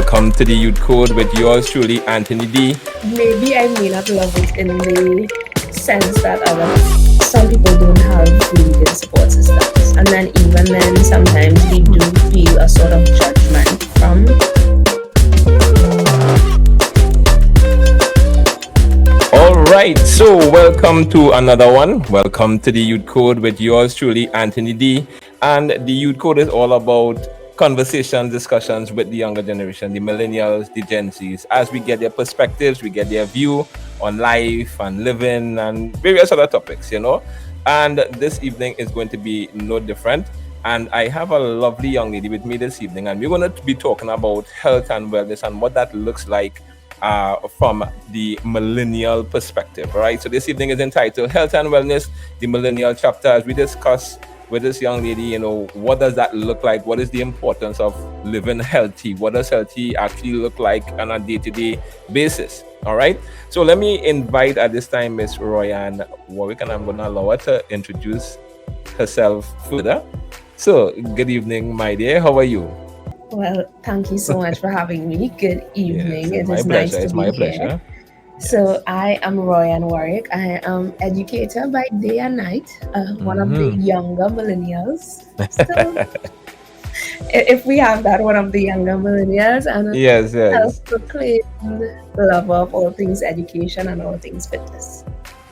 Welcome to the Youth Code with yours truly, Anthony D. Maybe I may not love it in the sense that some people don't have really good support systems, and then even then, sometimes we do feel a sort of judgment from. All right, so welcome to another one. Welcome to the Youth Code with yours truly, Anthony D. And the Youth Code is all about conversations, discussions with the younger generation, the millennials, the Gen Zs, as we get their perspectives, we get their view on life and living and various other topics, And this evening is going to be no different. And I have a lovely young lady with me this evening, and we're going to be talking about health and wellness and what that looks like from the millennial perspective. All right. So this evening is entitled Health and Wellness, the Millennial Chapter, as we discuss with this young lady, what does that look like? What is the importance of living healthy? What does healthy actually look like on a day-to-day basis? All right. So let me invite at this time Miss Royan Warwick, and I'm going to allow her to introduce herself further. So good evening, my dear. How are you? Well, thank you so much for having me. Good evening. Yes, It is nice to it's be my here. pleasure. So I am Royan Warwick. I am educator by day and night, one of the younger millennials. So if we have that, one of the younger millennials, and Yes. self-proclaimed lover of all things education and all things fitness.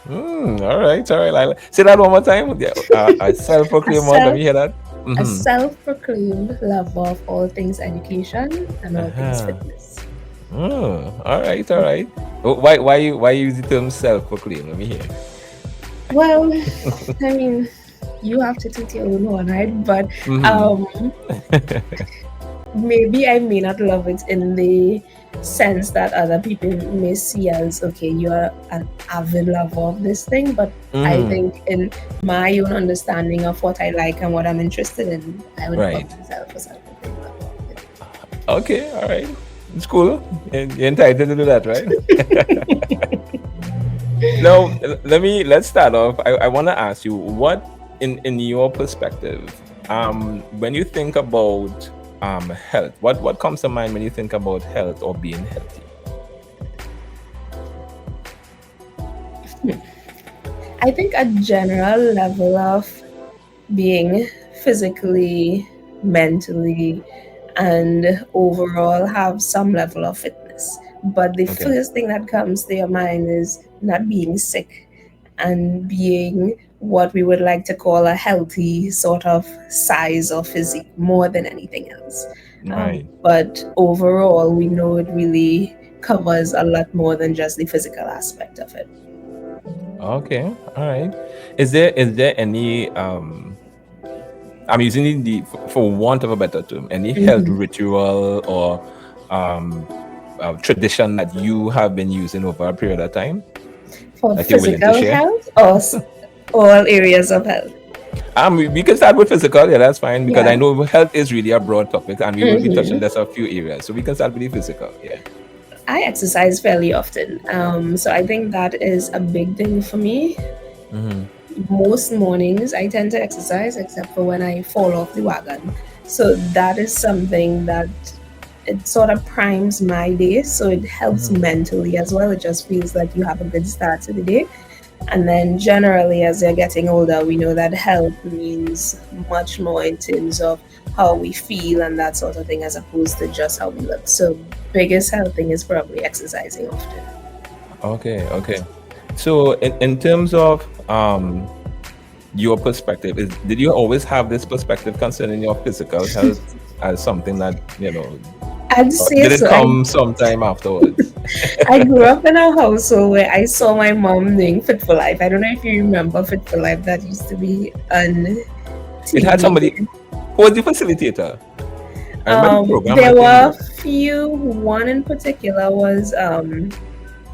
All right. Say that one more time. I self-proclaimed one. Let me hear that. A self-proclaimed lover of all things education and all things fitness. All right. Why you use the term self-proclaimed? Let me hear. Well, I mean, you have to toot your own horn, right? But maybe I may not love it in the sense that other people may see as, okay, you're an avid lover of this thing, but I think in my own understanding of what I like and what I'm interested in, I would call myself a self-proclaimed lover of it. Okay, all right. It's cool. You're entitled to do that, right? Now, let's start off. I want to ask you, what in your perspective, when you think about health, what comes to mind when you think about health or being healthy? I think a general level of being physically, mentally, and overall have some level of fitness. But the first thing that comes to your mind is not being sick and being what we would like to call a healthy sort of size or physique more than anything else. Right. But overall, we know it really covers a lot more than just the physical aspect of it. Okay, all right. Is there any I'm using the for want of a better term, any health ritual or tradition that you have been using over a period of time? For physical health or all areas of health? We can start with physical, that's fine, because I know health is really a broad topic and we will be touching just a few areas. So we can start with the physical, I exercise fairly often. So I think that is a big thing for me. Most mornings I tend to exercise except for when I fall off the wagon. So that is something that it sort of primes my day. So it helps mentally as well. It just feels like you have a good start to the day. And then generally, as you're getting older, we know that health means much more in terms of how we feel and that sort of thing, as opposed to just how we look. So biggest health thing is probably exercising often. Okay. So in terms of your perspective, did you always have this perspective concerning your physical health as something that, I'd say did it come sometime afterwards? I grew up in a household where I saw my mom doing Fit for Life. I don't know if you remember Fit for Life. That used to be on TV. It had somebody. Who was the facilitator? There were a few. One in particular was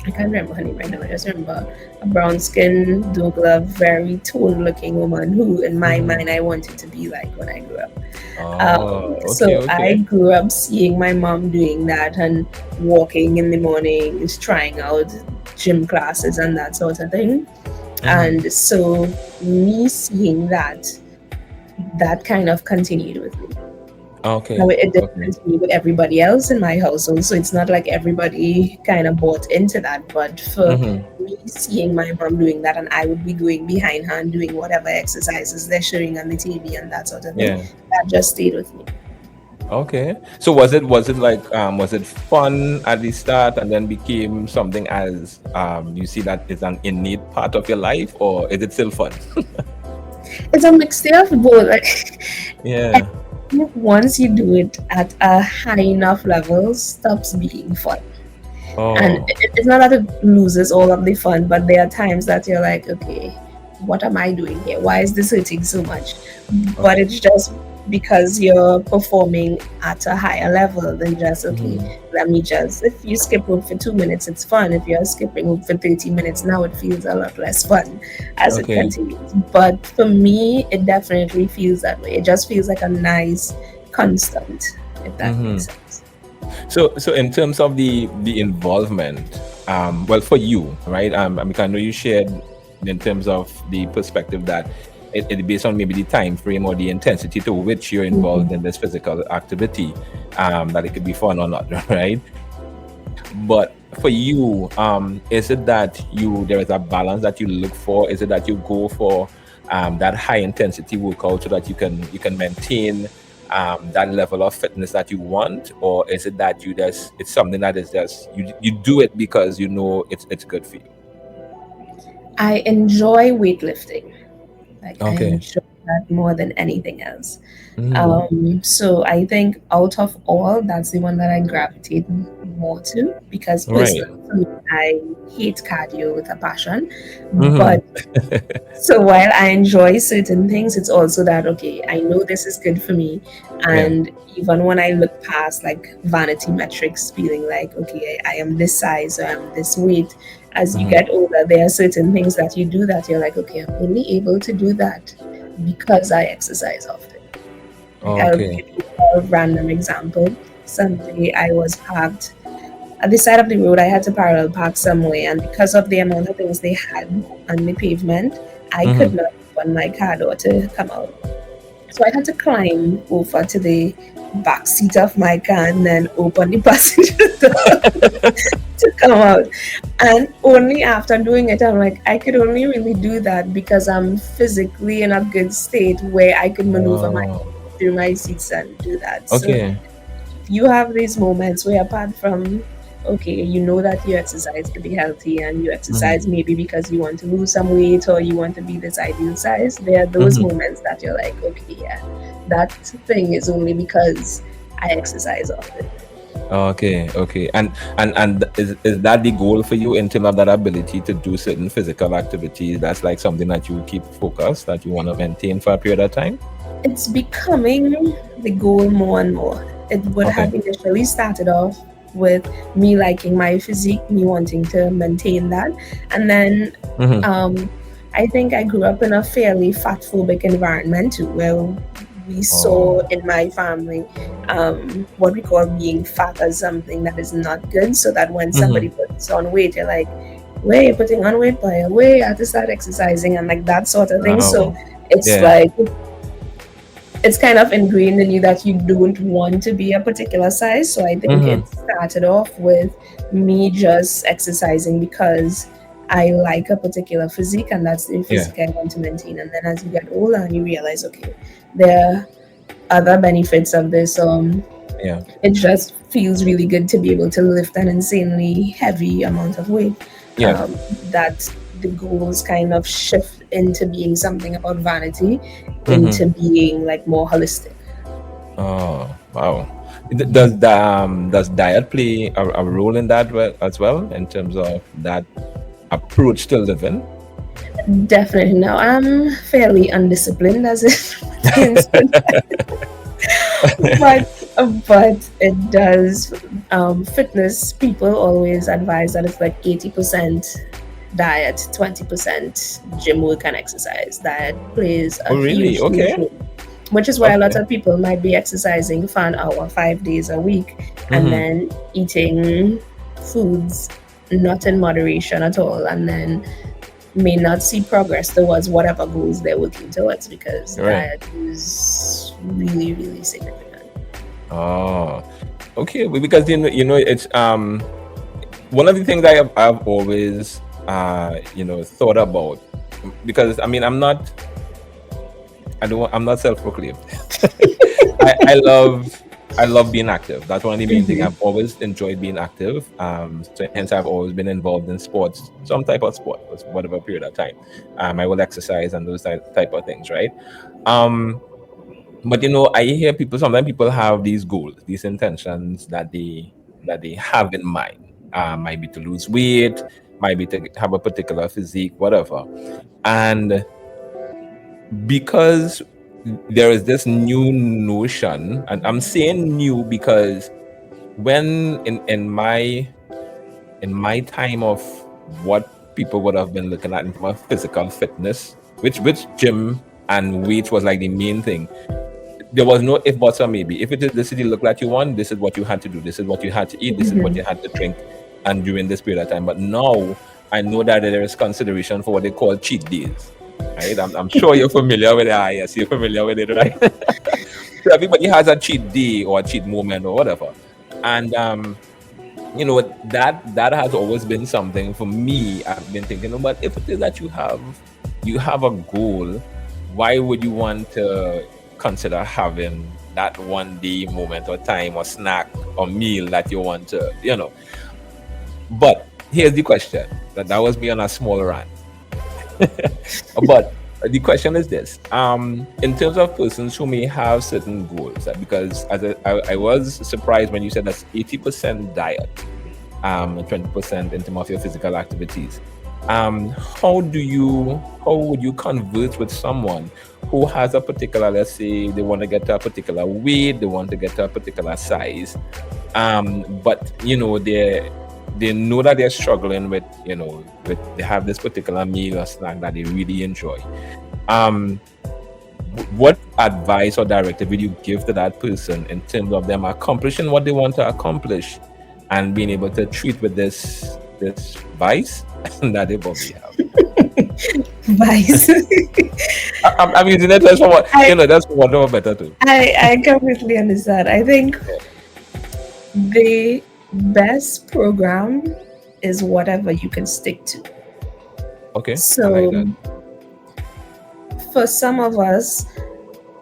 I can't remember her name right now. I just remember a brown skin, Douglas, very toned looking woman who, in my mind, I wanted to be like when I grew up. I grew up seeing my mom doing that and walking in the mornings, trying out gym classes and that sort of thing. And so me seeing that kind of continued with me. Okay. Now it Okay. differs me with everybody else in my household, so it's not like everybody kind of bought into that. But for Mm-hmm. me, seeing my mom doing that, and I would be going behind her and doing whatever exercises they're showing on the TV and that sort of thing, Yeah. that just stayed with me. Okay. So was it like was it fun at the start and then became something as you see that is an innate part of your life, or is it still fun? It's a mixture of both. Like, I Yeah. think once you do it at a high enough level, stops being fun. And Oh. it's not that it loses all of the fun, but there are times that you're like, okay, what am I doing here? Why is this hurting so much? But Okay. it's just because you're performing at a higher level than just, okay, Mm-hmm. let me just, if you skip rope for 2 minutes, it's fun. If you're skipping rope for 30 minutes, now it feels a lot less fun as it Okay. continues. But for me, it definitely feels that way. It just feels like a nice constant, if that Mm-hmm. makes sense. So in terms of the involvement, well, for you, right? I mean, I know you shared in terms of the perspective that it based on maybe the time frame or the intensity to which you're involved Mhm. in this physical activity, that it could be fun or not, right? But for you, is it that there is a balance that you look for? Is it that you go for that high intensity workout so that you can maintain that level of fitness that you want, or is it that it's something that is just you do it because you know it's good for you? I enjoy weightlifting. Like I Okay. enjoy that more than anything else. Mm. So I think out of all, that's the one that I gravitate more to because Right. personally for me, I hate cardio with a passion. Hmm. But so while I enjoy certain things, it's also that okay, I know this is good for me. Yeah. And even when I look past like vanity metrics, feeling like okay, I am this size or I'm this weight, as you Hmm. get older, there are certain things that you do that you're like, okay, I'm only able to do that because I exercise often. Like I'll Okay. give you a random example. Someday I was parked at the side of the road. I had to parallel park somewhere, and because of the amount of things they had on the pavement, I could Hmm. not open my car door to come out. So I had to climb over to the back seat of my car and then open the passenger door to come out. And only after doing it, I'm like, I could only really do that because I'm physically in a good state where I could maneuver my Oh. through my seats and do that. So Okay. you have these moments where apart from okay, you know that you exercise to be healthy and you exercise Hmm. maybe because you want to lose some weight or you want to be this ideal size, there are those Hmm. moments that you're like, okay, yeah, that thing is only because I exercise often. Okay, okay. And is that the goal for you in terms of that ability to do certain physical activities? That's like something that you keep focused, that you want to maintain for a period of time? It's becoming the goal more and more. It would Okay. have initially started off with me liking my physique, me wanting to maintain that. And then Mm-hmm. um, I think I grew up in a fairly fat phobic environment too, where we saw Oh. in my family what we call being fat as something that is not good. So that when somebody Mm-hmm. puts on weight, you're like, where you putting on weight, boy? Where you have to start exercising and like that sort of thing. So Oh. it's Yeah. like it's kind of ingrained in you that you don't want to be a particular size. So I think Mm-hmm. it started off with me just exercising because I like a particular physique and that's the Yeah. physique I want to maintain. And then as you get older and you realize, okay, there are other benefits of this. Yeah. It just feels really good to be able to lift an insanely heavy amount of weight. Yeah. That the goals kind of shift into being something about vanity, Mm-hmm. into being like more holistic. Oh, wow. Does diet play a role in that as well, in terms of that approach to living? Definitely. Now I'm fairly undisciplined as it pertains to but it does. Fitness people always advise that it's like 80% diet, 20% gym work and exercise. Diet plays a Oh, really? huge Okay. role, which is why a lot Okay. of people might be exercising for an hour 5 days a week and Mm-hmm. then eating foods not in moderation at all, and then may not see progress towards whatever goals they're working towards because Right. diet is really significant. Oh, okay. Because it's one of the things I've always thought about, because I mean I'm not self-proclaimed. I love being active. That's one of the main things. Mhm. I've always enjoyed being active. So hence I've always been involved in sports, some type of sport, for whatever period of time. I will exercise and those type of things, right? Um, but I hear people. Sometimes people have these goals, these intentions that they have in mind. Might be to lose weight, might be to have a particular physique, whatever. And because there is this new notion, and I'm saying new because when in my time of what people would have been looking at in terms of physical fitness, which gym and weight was like the main thing. There was no if buts or maybe. If it is the city look like you want, this is what you had to do. This is what you had to eat. This is what you Mhm. had to drink, and during this period of time. But now I know that there is consideration for what they call cheat days. Right? I'm sure you're familiar with it. Ah, yes, you're familiar with it, right? So everybody has a cheat day or a cheat moment or whatever, and that has always been something for me. I've been thinking, but if it is that you have a goal, why would you want to consider having that one day moment or time or snack or meal that you want to, but here's the question. That was me on a small rant. But the question is this: in terms of persons who may have certain goals, because as I was surprised when you said that's 80% diet, and 20% in terms of your physical activities. How would you converse with someone who has a particular, let's say they want to get to a particular weight, they want to get to a particular size, but they know that they're struggling with they have this particular meal or snack that they really enjoy. Um, what advice or directive will you give to that person in terms of them accomplishing what they want to accomplish and being able to treat with this vice that they probably have? Vice. I'm using it as for what I, that's for whatever better too. I completely understand. I think the best program is whatever you can stick to. Okay, I like that. So for some of us,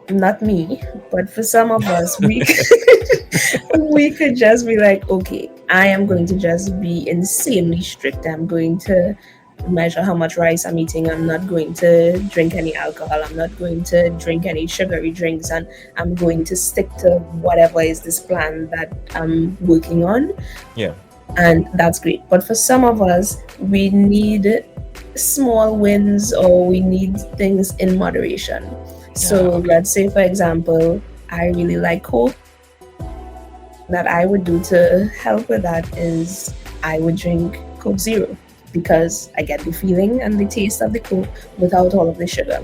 not me, but for some of us, we could just be like, okay, I am going to just be insanely strict. I'm going to measure how much rice I'm eating. I'm not going to drink any alcohol. I'm not going to drink any sugary drinks, and I'm going to stick to whatever is this plan that I'm working on. Yeah. And that's great. But for some of us, we need small wins, or we need things in moderation. Yeah. So Okay. let's say, for example, I really like Coke. That I would do to help with that is I would drink Coke Zero because I get the feeling and the taste of the Coke without all of the sugar.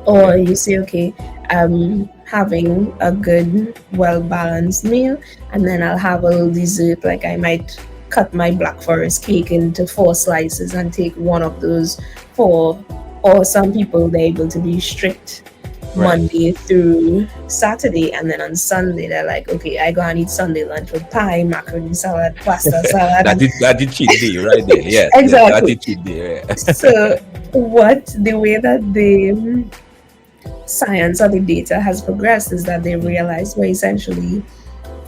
Or Okay. you say, okay, I'm having a good, well balanced meal, and then I'll have a little dessert. Like I might cut my Black Forest cake into 4 slices and take one of those for. Or some people, they're able to be strict Right. Monday through Saturday, and then on Sunday they're like, okay, I go and eat Sunday lunch with pie, macaroni salad, pasta salad, That and did that did cheat day right there. Yes. Yes. That exactly. did cheat day. Yeah. So what the way that the science or the data has progressed is that they realize we're essentially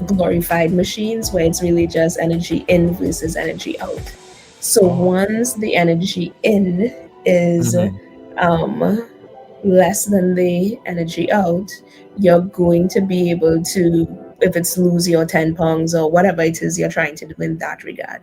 glorified machines where it's really just energy in versus energy out. So Oh. once the energy in is Mm-hmm. um, less than the energy out, you're going to be able to, if it's lose your 10 pounds or whatever it is you're trying to do in that regard.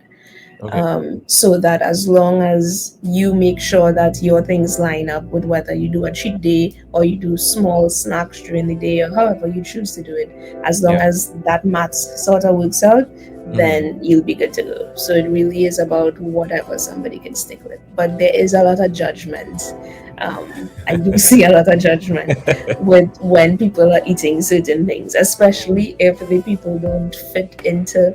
Okay. So that as long as you make sure that your things line up with whether you do a cheat day or you do small snacks during the day or however you choose to do it, as long Yeah. as that maths sort of works out, Mm-hmm. then you'll be good to go. So it really is about whatever somebody can stick with. But there is a lot of judgment. I do see a lot of judgment with when people are eating certain things, especially if the people don't fit into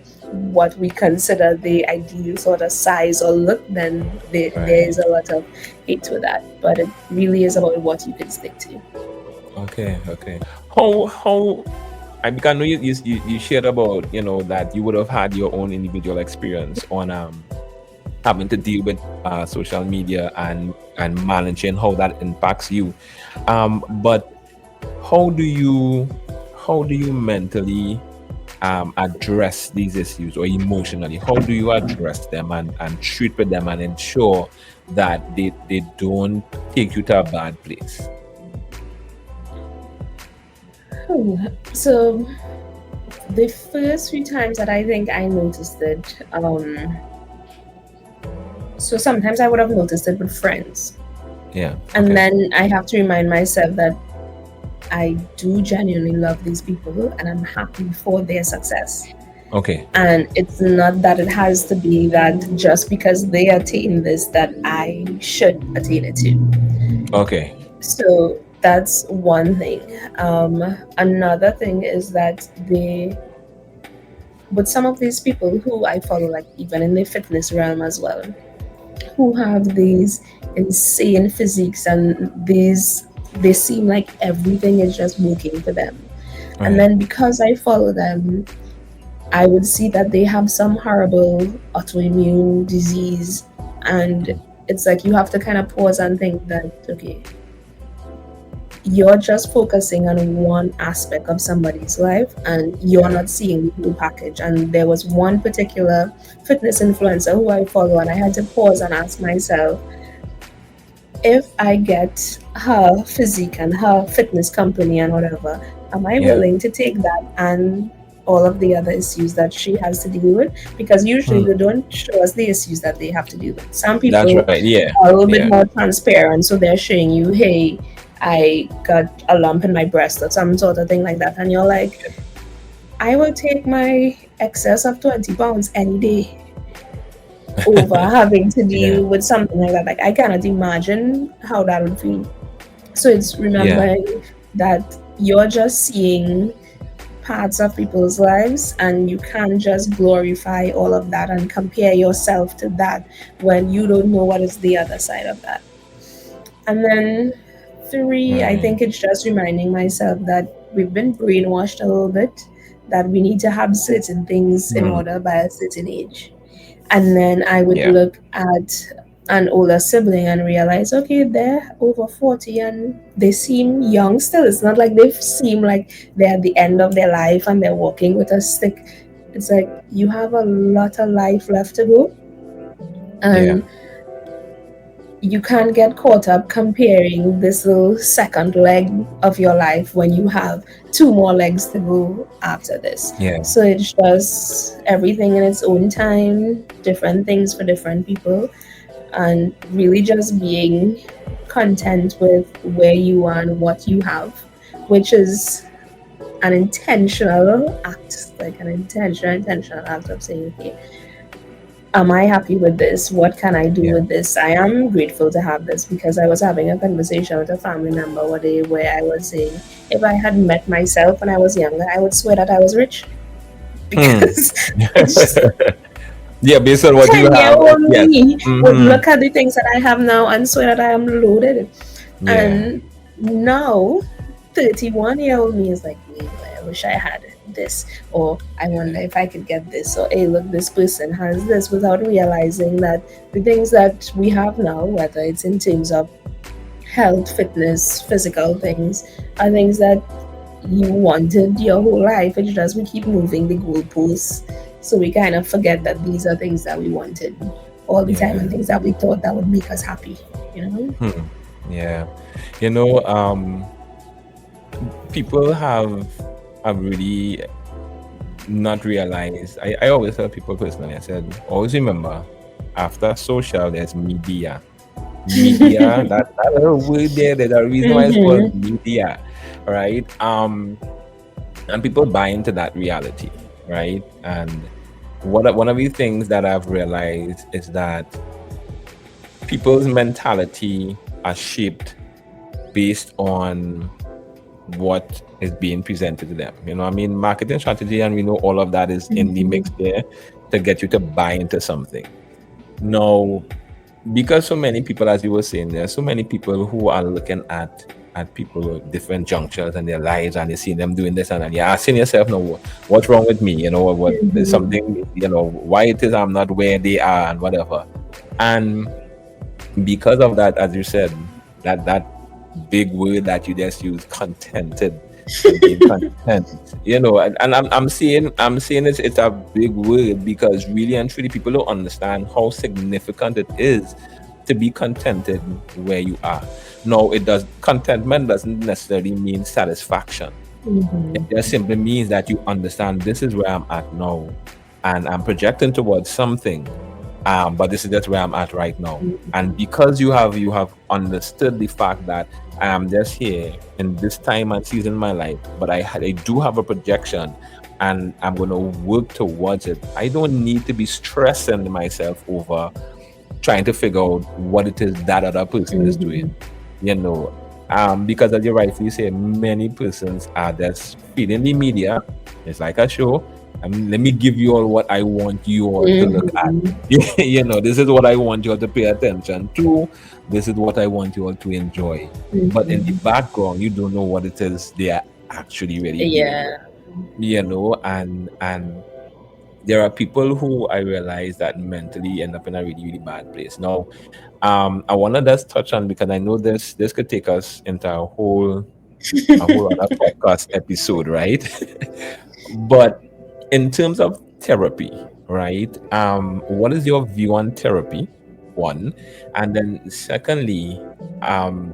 what we consider the ideal sort of size or look, then there Right. is a lot of hate with that. But it really is about what you can stick to. Okay. Okay. How because I know you shared about, that you would have had your own individual experience on having to deal with social media and managing how that impacts you. But how do you mentally address these issues, or emotionally, how do you address them and treat with them and ensure that they don't take you to a bad place? So the first few times that I think I noticed it, so sometimes I would have noticed it with friends. Yeah. And Okay. then I have to remind myself that I do genuinely love these people and I'm happy for their success. Okay. And it's not that it has to be that just because they attain this that I should attain it too. Okay. So that's one thing. Another thing is that but some of these people who I follow, like even in the fitness realm as well, who have these insane physiques and they seem like everything is just working for them. And Right. then because I follow them, I would see that they have some horrible autoimmune disease. And it's like you have to kind of pause and think that, okay, you're just focusing on one aspect of somebody's life and you're Yeah. not seeing the whole package. And there was one particular fitness influencer who I follow, and I had to pause and ask myself, if I get her physique and her fitness company and whatever, am I Yeah. willing to take that and all of the other issues that she has to deal with? Because usually Hmm. they don't show us the issues that they have to deal with. Some That's people right. Yeah. are a little bit Yeah. more transparent, so they're showing you, hey, I got a lump in my breast or some sort of thing like that. And you're like, I will take my excess of 20 pounds any day over having to Yeah. deal with something like that. Like, I cannot imagine how that would feel. So it's Yeah. remembering that you're just seeing parts of people's lives and you can't just glorify all of that and compare yourself to that when you don't know what is the other side of that. And then three, I Right. think it's just reminding myself that we've been brainwashed a little bit, that we need to have certain things in Hmm. order by a certain age. And then I would Yeah. look at an older sibling and realize, okay, they're over 40 and they seem young still. It's not like they seem like they're at the end of their life and they're walking with a stick. It's like you have a lot of life left to go. Yeah. And you can't get caught up comparing this little second leg of your life when you have two more legs to go after this. Yeah. So it's just everything in its own time, different things for different people, and really just being content with where you are and what you have, which is an intentional act, like an intentional act of saying, okay, am I happy with this? What can I do Yeah. with this? I am grateful to have this, because I was having a conversation with a family member one day where I was saying, if I had met myself when I was younger, I would swear that I was rich, Hmm. because it's just Yeah. Based on what you 10-year have. old Yes. me would Mm-hmm. look at the things that I have now and swear that I am loaded. Yeah. And now 31-year-old me is like, "Wait, I wish I had this," or I wonder if I could get this, or hey, look, this person has this, without realizing that the things that we have now, whether it's in terms of health, fitness, physical things, are things that you wanted your whole life. It's just we keep moving the goalposts. So we kind of forget that these are things that we wanted all the time Yeah. and things that we thought that would make us happy, you know? Hmm. Yeah. You know, people have really not realized. I always tell people personally, I said, always remember, after social, there's media. Media, that little word there, there's a reason why it's called Mm-hmm. media, right? And people buy into that reality, right? And one of the things that I've realized is that people's mentality are shaped based on what is being presented to them. I mean, marketing strategy, and we know all of that is in the mix there to get you to buy into something. Now, because so many people, as you were saying, there are so many people who are looking at at people at different junctures in their lives, and you see them doing this, and then you're asking yourself, no, what's wrong with me? What is Mhm. something, why it is I'm not where they are and whatever. And because of that, as you said, that big word that you just use, contented, and being content, and I'm saying it's a big word, because really and truly people don't understand how significant it is to be contented where you are. No, it does contentment doesn't necessarily mean satisfaction. It Mhm. just simply means that you understand, this is where I'm at now, and I'm projecting towards something. But this is just where I'm at right now. And because you have understood the fact that I am just here in this time and season in my life, but I do have a projection, and I'm gonna work towards it. I don't need to be stressing myself over trying to figure out what it is that other person is doing. Mhm. You know, because as you rightfully say, many persons are just feeding the media. It's like a show. Let me give you all what I want you all to look at. Mhm. This is what I want you all to pay attention to. This is what I want you all to enjoy. But in the Mhm. background, you don't know what it is they are actually really dealing with. Yeah. And there are people who I realize that mentally end up in a really, really bad place. Now, I want to just touch on, because I know this could take us into a whole other podcast episode, right? But in terms of therapy, right? What is your view on therapy? One, and then secondly, um,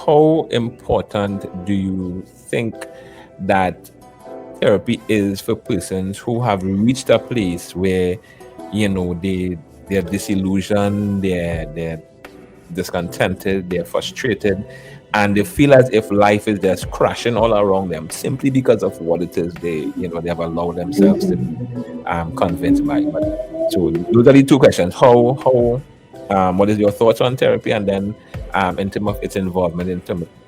how important do you think that therapy is for persons who have reached a place where they're disillusioned, they're discontented, they're frustrated, and they feel as if life is just crashing all around them, simply because of what it is they have allowed themselves to be convinced by. But so those are the two questions. What is your thoughts on therapy, and then in terms of its involvement in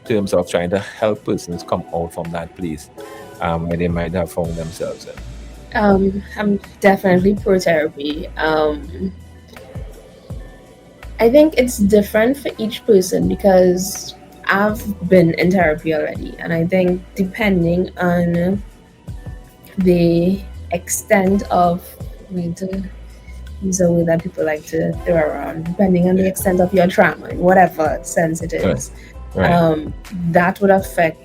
terms of trying to help persons come out from that place where they might have found themselves in. I'm definitely pro therapy. I think it's different for each person because I've been in therapy already, and I think depending on the extent of, I mean, to use a word that people like to throw around, depending on the Yeah. extent of your trauma, in whatever sense it Right. is, Right. that would affect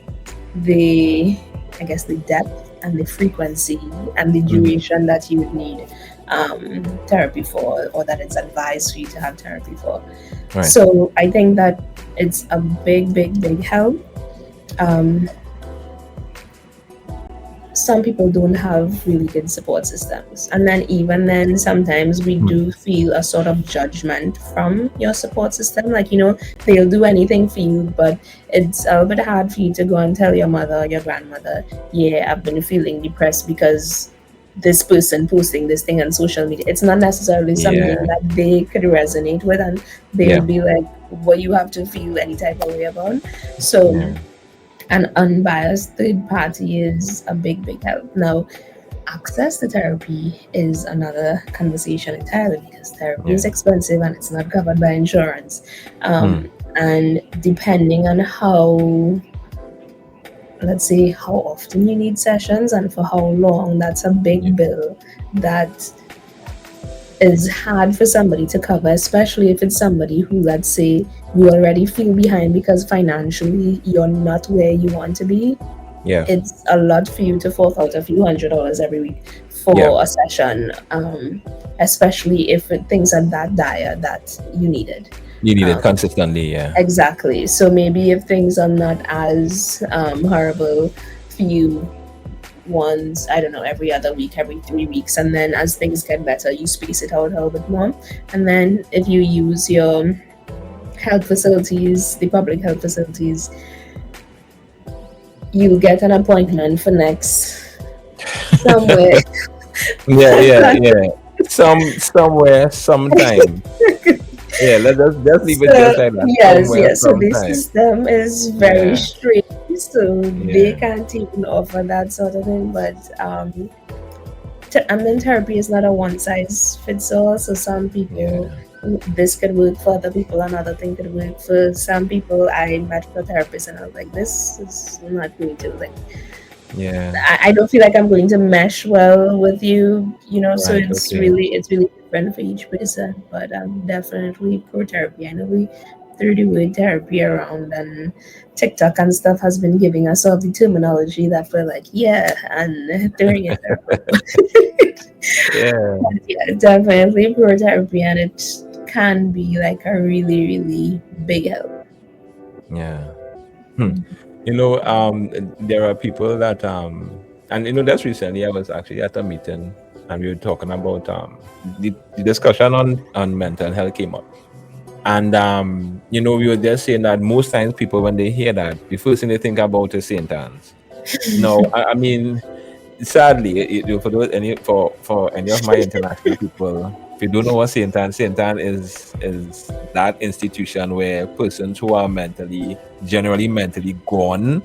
the, I guess, the depth and the frequency and the Hmm. duration that you would need therapy for, or that it's advised for you to have therapy for. Right. So I think that it's a big, big, big help. Um, some people don't have really good support systems. And then, even then, sometimes we Hmm. do feel a sort of judgment from your support system. Like, they'll do anything for you, but it's a bit hard for you to go and tell your mother or your grandmother, yeah, I've been feeling depressed because this person posting this thing on social media. It's not necessarily something Yeah. that they could resonate with, and they'll Yeah. be like, what you have to feel any type of way about. So, Yeah. an unbiased third party is a big, big help. Now, access to therapy is another conversation entirely, because therapy Yeah. is expensive and it's not covered by insurance. Hmm. And depending on how, let's say, how often you need sessions and for how long, that's a Yeah. big bill that is hard for somebody to cover, especially if it's somebody who, let's say, you already feel behind because financially you're not where you want to be. Yeah. It's a lot for you to fork out a few $100s every week Yeah. for a session, especially if things are that dire that you need it. You need it Um, consistently. Yeah. exactly. So maybe if things are not as horrible for you, once, I don't know, every other week, every 3 weeks, and then as things get better, you space it out a little bit more. And then if you use your health facilities, the public health facilities, you'll get an appointment for next somewhere. Yeah. Yeah. Yeah. Somewhere, sometime. Yeah. Let's leave it So just like that. yes, Somewhere, yes. So this sometime. system is very Yeah. strange. So they Yeah. can't even offer that sort of thing. But and then therapy is not a one size fits all. So some people Yeah. this could work for other people, another thing could work for some people. I met with a therapist and I was like, this is not going to like. Yeah. I don't feel like I'm going to mesh well with you, you know. So Right. Okay. it's really different for each person. But I'm definitely pro therapy. I know we threw the word therapy around, and TikTok and stuff has been giving us all the terminology that we're like, yeah, and throwing it around. Yeah. But yeah, definitely pro therapy, and it can be like a really really big help. Yeah. Hmm. There are people that and just recently I was actually at a meeting and we were talking about the discussion on mental health came up. And we were just saying that most times people when they hear that, the first thing they think about is Saint Anne's. No, I mean, sadly, for those for any of my international people, if you don't know what Saint Anne is that institution where persons who are generally mentally gone,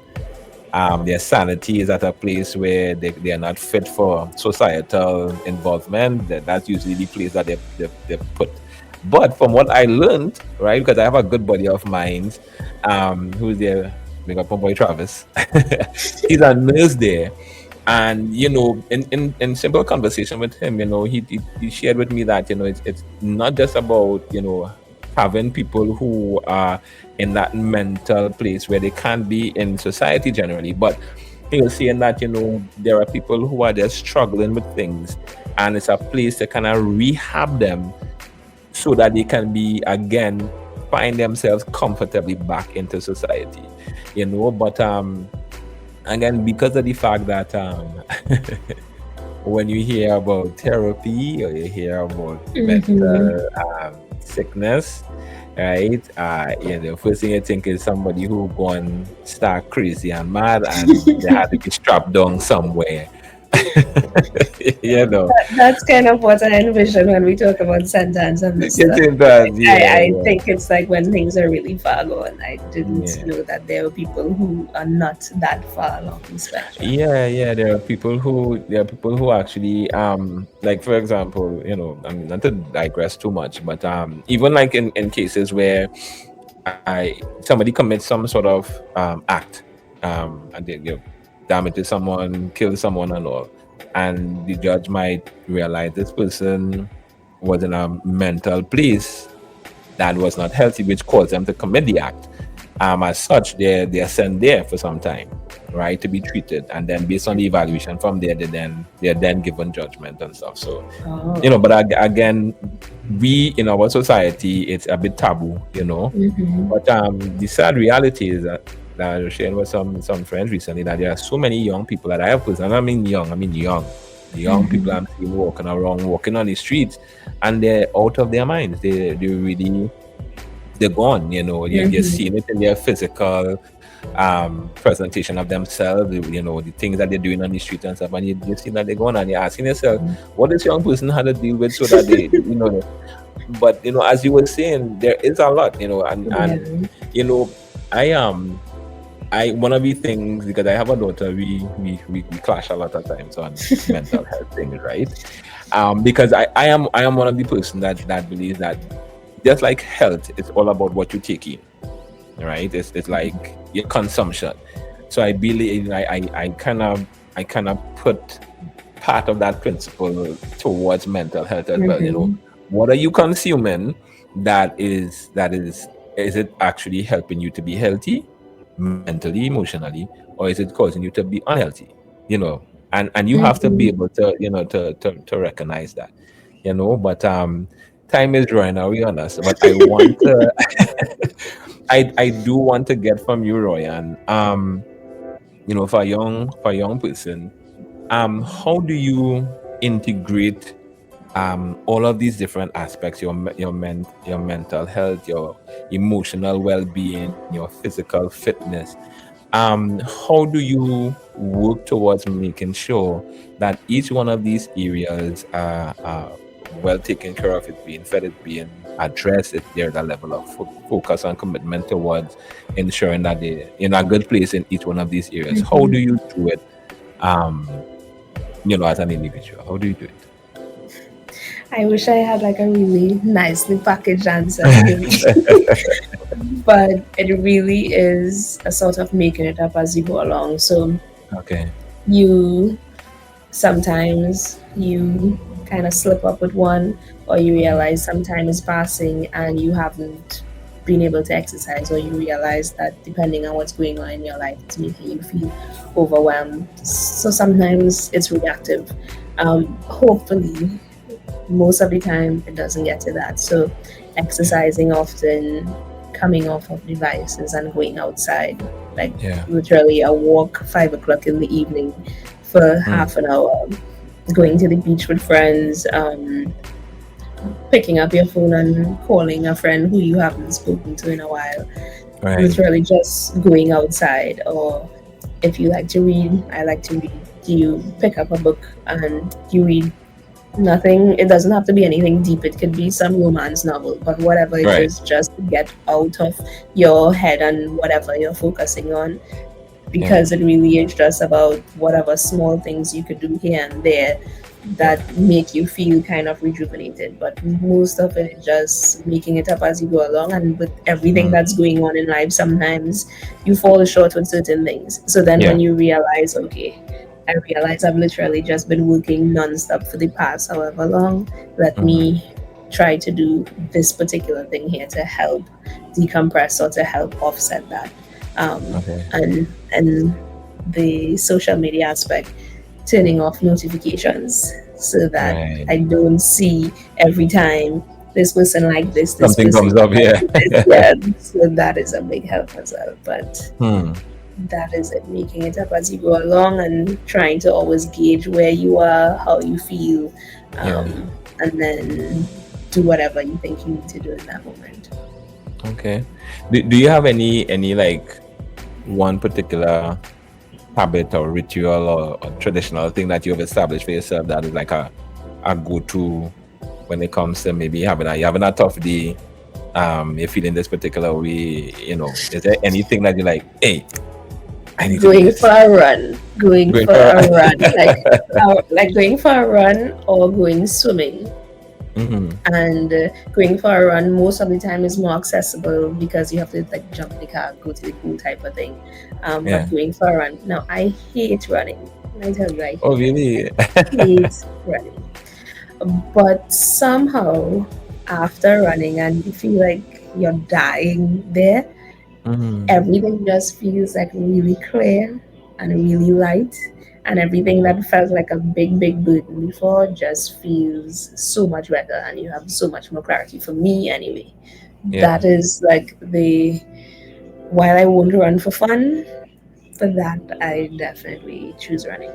their sanity is at a place where they are not fit for societal involvement. That's usually the place that they put. But from what I learned, right, because I have a good buddy of mine, who's there, big up my boy Travis. He's a nurse there. And in simple conversation with him, he shared with me that it's not just about having people who are in that mental place where they can't be in society generally, but he was saying that there are people who are just struggling with things, and it's a place to kind of rehab them so that they can be again find themselves comfortably back into society. But again, because of the fact that when you hear about therapy or you hear about Mm-hmm. mental sickness, right? The first thing you think is somebody who gone stark crazy and mad, and they had to be strapped down somewhere. you know, That's kind of what I envision when we talk about sentence and this you stuff. think that, I think it's like when things are really far gone. I didn't yeah. know that there were people who are not that far along the spectrum. Yeah. There are people who actually like for example, I mean not to digress too much, but even like in cases where somebody commits some sort of act, and they damages someone, kills someone and all, and the judge might realize this person was in a mental place that was not healthy, which caused them to commit the act. As such, they are sent there for some time, right, to be treated, and then based on the evaluation from there, they're then given judgment and stuff. So, Oh. but again, we in our society, it's a bit taboo, Mm-hmm. But the sad reality is that I was sharing with some friends recently that there are so many young people that I have with, and I mean young. The young people Mm-hmm. I'm seeing walking around, walking on the streets, and they're out of their minds. They really they're gone. You're Mm-hmm. seeing it in their physical presentation of themselves. The things that they're doing on the street and stuff, and you see that they're gone, and you're asking yourself, what this young person had to deal with so that but as you were saying, there is a lot, and Yeah. you know, I I one of the things, because I have a daughter, we clash a lot of times on mental health things, right? Because I am one of the person that believes that just like health, it's all about what you take in, right? It's like your consumption. So I believe I kind of put part of that principle towards mental health as well. Mm-hmm. What are you consuming is it actually helping you to be healthy mentally, emotionally, or is it causing you to be unhealthy? And you have to be Mm-hmm. able to to recognize that. But time is running away on us. But I want to I do want to get from you, Royan. For a young person, how do you integrate all of these different aspects, your mental health, your emotional well-being, your physical fitness, how do you work towards making sure that each one of these areas are well taken care of, it being fed, it being addressed, if there's a level of focus and commitment towards ensuring that they're in a good place in each one of these areas? How Mm-hmm. do you do it, as an individual? How do you do it? I wish I had like a really nicely packaged answer to give you. But it really is a sort of making it up as you go along. So Okay. you sometimes you kind of slip up with one, or you Mhm. realize some time is passing and you haven't been able to exercise, or you realize that depending on what's going on in your life, it's making you feel overwhelmed. So sometimes it's reactive. Hopefully, most of the time it doesn't get to that. So Yeah. exercising often, coming off of devices and going outside, like Yeah. literally a walk 5 o'clock in the evening for Mm. half an hour, going to the beach with friends, picking up your phone and calling a friend who you haven't spoken to in a while, Right. literally just going outside. Or if you like to read, I like to read. You pick up a book and you read. Nothing, it doesn't have to be anything deep. It could be some romance novel, but whatever it Right. is, just to get out of your head and whatever you're focusing on, Yeah. because it really is just about whatever small things you could do here and there Yeah. that make you feel kind of rejuvenated. But most of it is just making it up as you go along. And with everything Mm. that's going on in life, sometimes you fall short with certain things. So then Yeah. when you realize, okay, I realize I've literally just been working nonstop for the past however long. Let Mhm. me try to do this particular thing here to help decompress or to help offset that. Okay. And the social media aspect, turning off notifications so that Right. I don't see every time this person like this Something person comes up. like Yeah. this. Yeah, so that is a big help as well. But Hmm. that is it, making it up as you go along and trying to always gauge where you are, how you feel, Yeah. and then do whatever you think you need to do in that moment. Okay. Do you have any like one particular habit or ritual or traditional thing that you have established for yourself that is like a go-to when it comes to maybe having a tough day, you're feeling this particular way, is there anything that you're like, hey, I need to do Going for this? a run, going Going for for a run, like going for a run or going swimming. hmm. And going for a run most of the time is more accessible because you have to like jump in the car, go to the pool type of thing. Yeah. But going for a run, now I hate running. I tell you, Oh really? I hate running. But somehow, after running and you feel like you're dying there, Hmm. everything just feels like really clear and really light. And everything that felt like a big burden before just feels so much better, and you have so much more clarity. For me, anyway, Yeah. that is like the, while I won't run for fun, for that, I definitely choose running.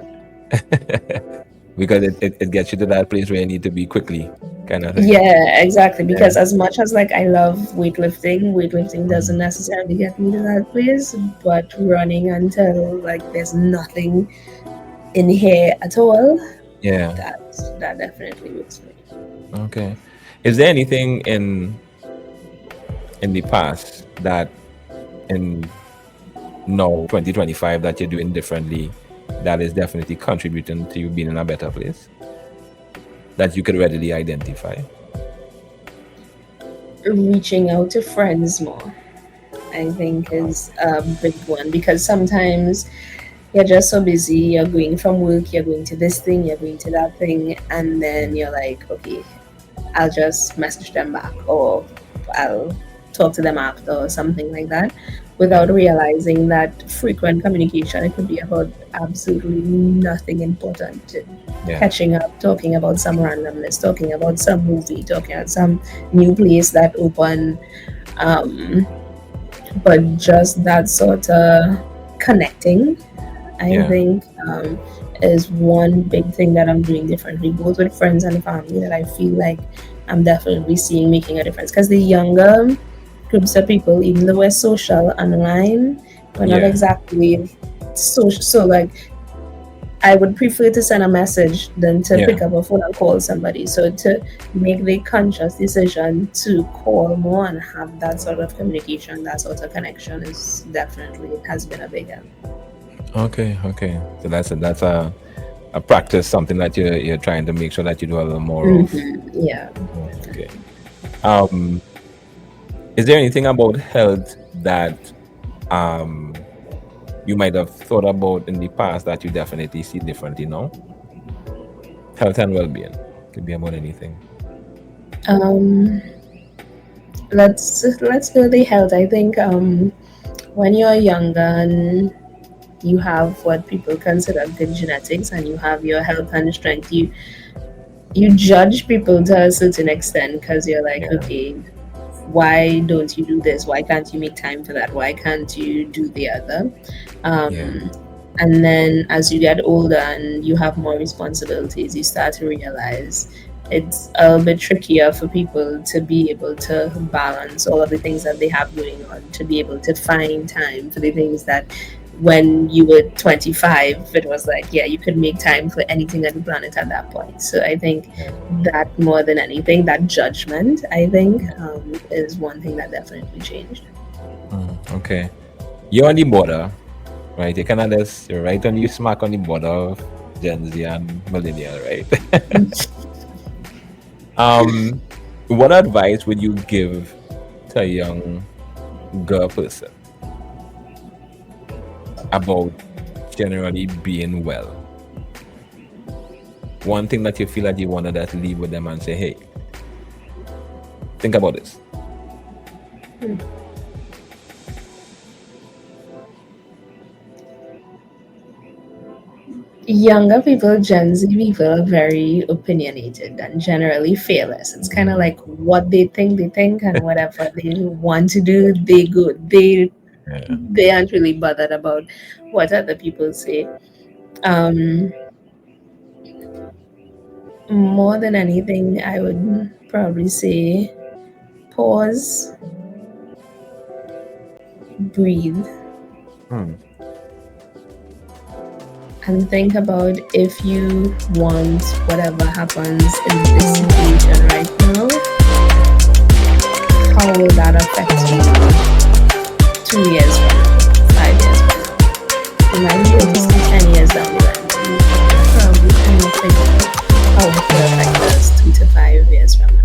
Because it gets you to that place where you need to be quickly, kind of thing. Yeah, exactly. Yeah. Because as much as like I love weightlifting doesn't Mhm. necessarily get me to that place. But running until like there's nothing in here at all, Yeah. that that definitely works for me. Okay. Is there anything in the past that in now 2025 that you're doing differently that is definitely contributing to you being in a better place that you could readily identify? Reaching out to friends more, I think, is a big one, because sometimes you're just so busy. You're going from work, you're going to this thing, you're going to that thing, and then Mm. you're like, okay, I'll just message them back, or I'll talk to them after, or something like that, without Yeah. realizing that frequent communication, it could be about absolutely nothing important. Yeah. Catching up, talking about some randomness, talking about some movie, talking about some new place that opened, um, but just that sort of connecting, I Yeah. think, is one big thing that I'm doing differently, both with friends and family, that I feel like I'm definitely seeing making a difference. Because the younger groups of people, even though we're social online, we're not Yeah. exactly social. So, like, I would prefer to send a message than to Yeah. pick up a phone and call somebody. So, to make the conscious decision to call more and have that sort of communication, that sort of connection, is definitely, it has been a big help. Okay. Okay. So that's a a practice, something that you're trying to make sure that you do a little more of. Yeah. Oh, okay. Um, is there anything about health that you might have thought about in the past that you definitely see differently now? Health and well-being could be about anything. Um, let's go the health. I think when you're younger and you have what people consider good genetics and you have your health and strength, you judge people to a certain extent because you're like, Yeah. okay, why don't you do this? Why can't you make time for that? Why can't you do the other? Yeah. And then as you get older and you have more responsibilities, you start to realize it's a little bit trickier for people to be able to balance all of the things that they have going on, to be able to find time for the things that when you were 25, it was like, yeah, you could make time for anything on the planet at that point. So I think Yeah. that more than anything, that judgment, I think, is one thing that definitely changed. Okay. You're on the border, right? You're right on you smack on the border of Gen Z and Millennial, right? What advice would you give to a young girl person about generally being well? One thing that you feel like you want to just leave with them and say, hey, think about this. Younger people, Gen Z people, are very opinionated and generally fearless. It's kind of like what they think, and whatever they want to do, they go. Yeah. They aren't really bothered about what other people say. Um, More than anything, I would probably say pause, breathe, Hmm. and think about if you want whatever happens in this situation right now, how will that affect you 2 years from now, 5 years from now? You might be able to see 10 years down the line, but you probably cannot figure out how it will affect us 2 to 5 years from now.